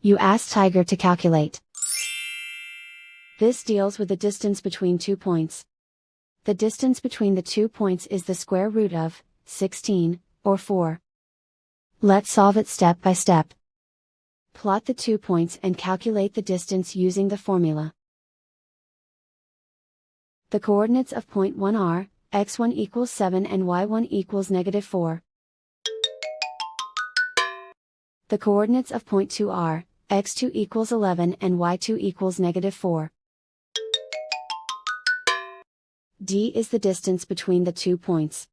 You ask Tiger to calculate. This deals with the distance between 2 points. The distance between the 2 points is the square root of 16, or 4. Let's solve it step by step. Plot the 2 points and calculate the distance using the formula. The coordinates of point 1 are, x1 equals 7 and y1 equals -4. The coordinates of point 2 are, x2 equals 11 and y2 equals -4. D is the distance between the 2 points.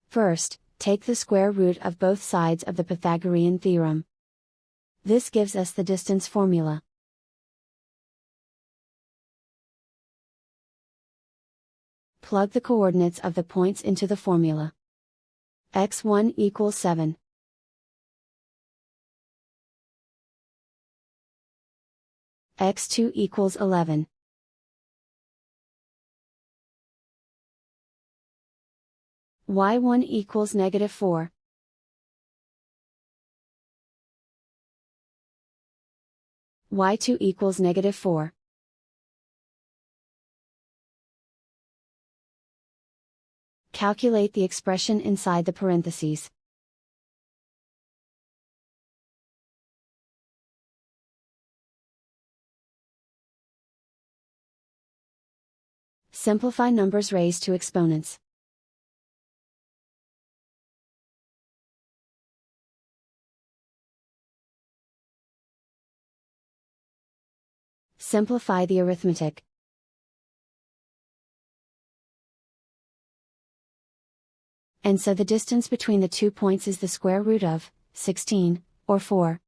First, take the square root of both sides of the Pythagorean theorem. This gives us the distance formula. Plug the coordinates of the points into the formula. x1 equals 7. x2 equals 11. y1 equals -4. y2 equals -4. Calculate the expression inside the parentheses. Simplify numbers raised to exponents. Simplify the arithmetic. And so the distance between the 2 points is the square root of 16, or 4.